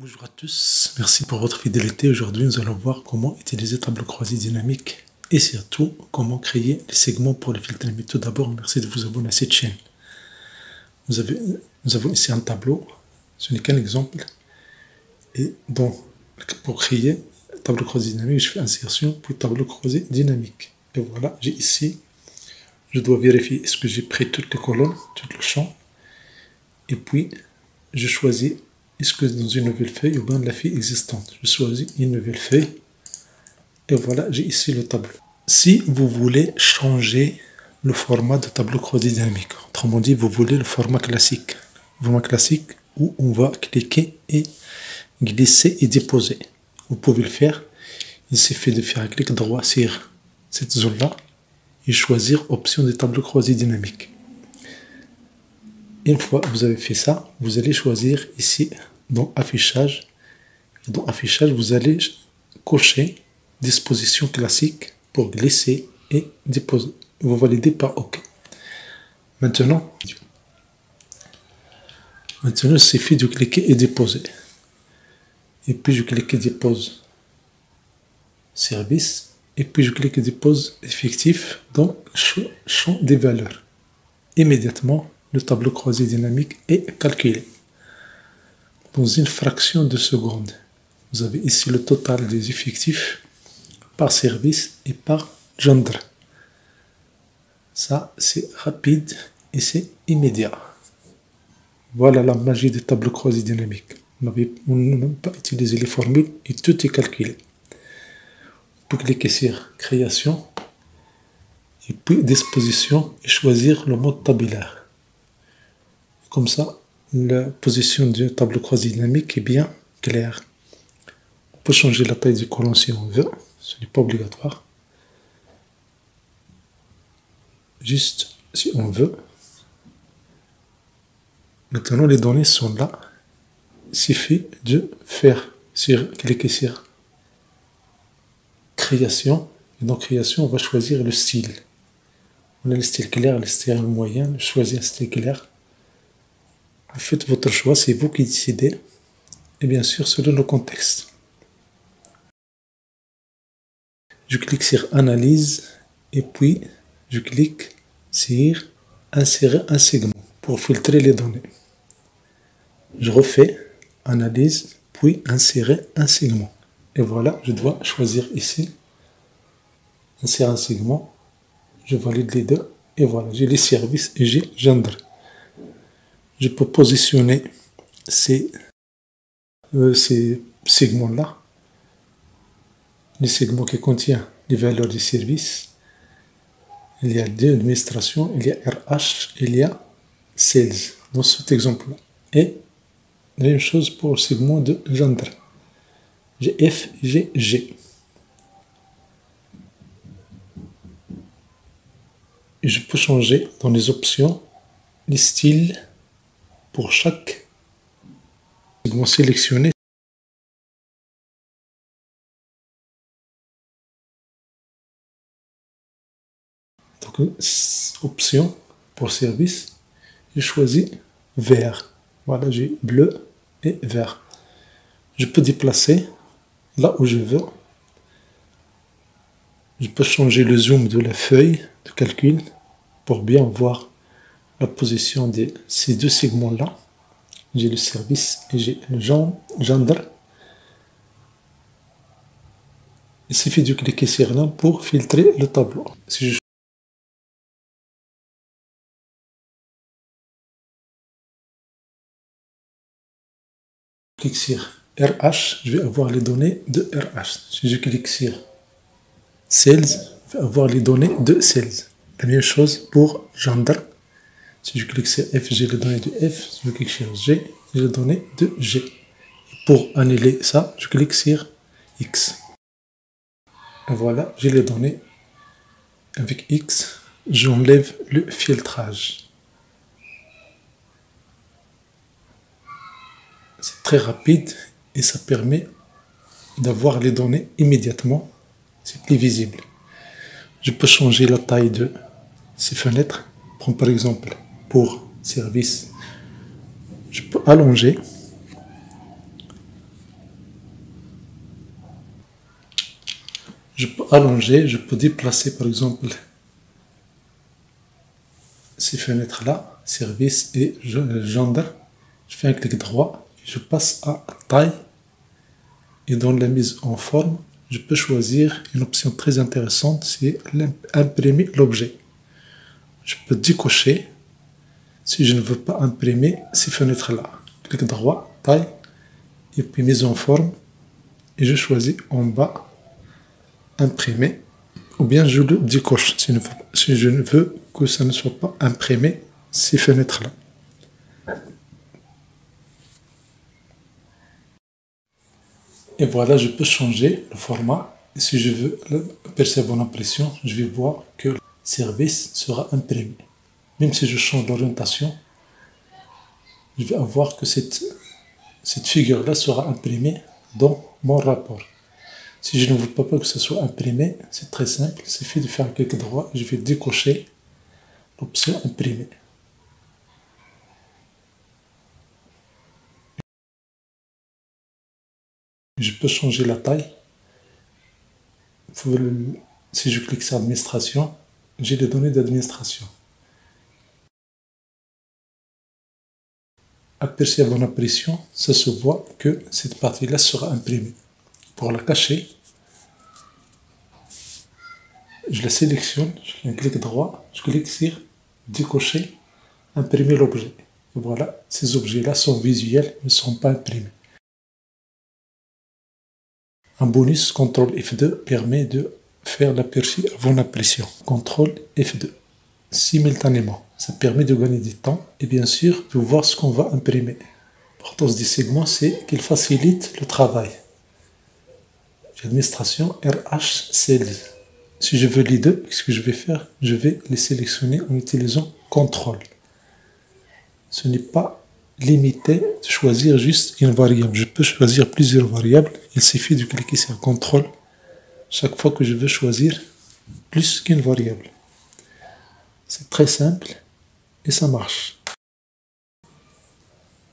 Bonjour à tous, merci pour votre fidélité. Aujourd'hui, nous allons voir comment utiliser tableau croisé dynamique et surtout comment créer les segments pour le filtrer. Mais tout d'abord, merci de vous abonner à cette chaîne. Nous avons ici un tableau, ce n'est qu'un exemple. Et donc, pour créer tableau croisé dynamique, je fais insertion puis tableau croisé dynamique. Et voilà, j'ai ici, je dois vérifier est-ce que j'ai pris toutes les colonnes, tout le champ. Et puis, je choisis est-ce que dans une nouvelle feuille ou bien la feuille existante. Je choisis une nouvelle feuille. Et voilà, j'ai ici le tableau. Si vous voulez changer le format de tableau croisé dynamique, autrement dit, vous voulez le format classique. Le format classique où on va cliquer et glisser et déposer. Vous pouvez le faire. Il suffit de faire un clic droit sur cette zone-là et choisir option de tableau croisé dynamique. Une fois que vous avez fait ça, vous allez choisir ici dans affichage. Dans affichage, vous allez cocher disposition classique pour glisser et déposer. Vous validez par OK. Maintenant, il suffit de cliquer et déposer. Et puis je clique et dépose service. Et puis je clique et dépose effectif dans le champ des valeurs. Immédiatement, le tableau croisé dynamique est calculé. Dans une fraction de seconde, vous avez ici le total des effectifs par service et par gendre. Ça, c'est rapide et c'est immédiat. Voilà la magie des tableaux croisés dynamiques. On n'a même pas utilisé les formules et tout est calculé. Vous pouvez cliquer sur création et puis disposition et choisir le mode tabulaire. Comme ça, la position du tableau croisé dynamique est bien claire. On peut changer la taille du colonne si on veut, ce n'est pas obligatoire. Juste si on veut. Maintenant, les données sont là. Il suffit de cliquer sur création. Et dans création, on va choisir le style. On a le style clair, le style moyen. Choisir un style clair. Faites votre choix, c'est vous qui décidez. Et bien sûr, selon le contexte. Je clique sur Analyse et puis je clique sur Insérer un segment pour filtrer les données. Je refais Analyse puis Insérer un segment. Et voilà, je dois choisir ici Insérer un segment. Je valide les deux. Et voilà, j'ai les services et j'ai gendre. Je peux positionner ces segments-là, les segments qui contiennent les valeurs des services. Il y a deux administrations, il y a RH, il y a Sales, dans cet exemple-là. Et la même chose pour le segment de gendre. J'ai F, j'ai G. Et je peux changer dans les options les styles pour chaque segment sélectionné. Donc, option pour service, j'ai choisi vert. Voilà, j'ai bleu et vert. Je peux déplacer là où je veux. Je peux changer le zoom de la feuille de calcul pour bien voir la position de ces deux segments-là. J'ai le service et j'ai le gendre. Il suffit de cliquer sur l'un pour filtrer le tableau. Si je clique sur RH, je vais avoir les données de RH. Si je clique sur Sales, je vais avoir les données de Sales. La même chose pour gendre. Si je clique sur F, j'ai les données de F. Si je clique sur G, j'ai les données de G. Et pour annuler ça, je clique sur X. Et voilà, j'ai les données. Avec X, j'enlève le filtrage. C'est très rapide et ça permet d'avoir les données immédiatement. C'est plus visible. Je peux changer la taille de ces fenêtres. Prends par exemple pour service. Je peux allonger Je peux allonger, je peux déplacer par exemple ces fenêtres-là, service et gendre. Je fais un clic droit, je passe à taille et dans la mise en forme, je peux choisir une option très intéressante, c'est imprimer l'objet. Je peux décocher si je ne veux pas imprimer ces fenêtres-là. Clic droit, taille et puis mise en forme et je choisis en bas imprimer ou bien je le décoche si je ne veux que ça ne soit pas imprimé ces fenêtres là. Et voilà, je peux changer le format et si je veux percevoir l'impression, je vais voir que le service sera imprimé. Même si je change d'orientation, je vais avoir que cette figure là sera imprimée dans mon rapport. Si je ne veux pas que ce soit imprimé, c'est très simple, il suffit de faire un clic droit et je vais décocher l'option imprimer. Je peux changer la taille. Si je clique sur administration, j'ai les données d'administration. Aperçu avant l'impression, ça se voit que cette partie-là sera imprimée. Pour la cacher, je la sélectionne, je fais un clic droit, je clique sur décocher, imprimer l'objet. Et voilà, ces objets-là sont visuels, ne sont pas imprimés. Un bonus, CTRL F2 permet de faire l'aperçu avant l'impression. CTRL F2 simultanément. Ça permet de gagner du temps et bien sûr de voir ce qu'on va imprimer. L'importance des segments, c'est qu'il facilite le travail. Administration RH Sales. Si je veux les deux, ce que je vais faire, je vais les sélectionner en utilisant CTRL. Ce n'est pas limité de choisir juste une variable. Je peux choisir plusieurs variables. Il suffit de cliquer sur CTRL chaque fois que je veux choisir plus qu'une variable. C'est très simple et ça marche.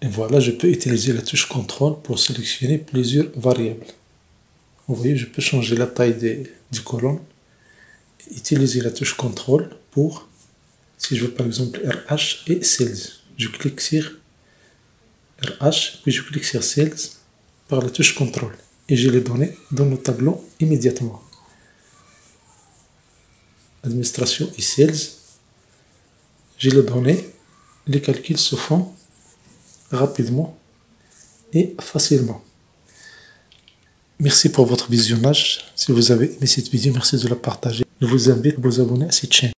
Et voilà, je peux utiliser la touche CTRL pour sélectionner plusieurs variables. Vous voyez, je peux changer la taille des colonnes. Utiliser la touche CTRL pour, si je veux par exemple RH et Sales. Je clique sur RH, puis je clique sur Sales par la touche CTRL. Et j'ai les données dans le tableau immédiatement. Administration et Sales. J'ai les données. Les calculs se font rapidement et facilement. Merci pour votre visionnage. Si vous avez aimé cette vidéo, merci de la partager. Je vous invite à vous abonner à cette chaîne.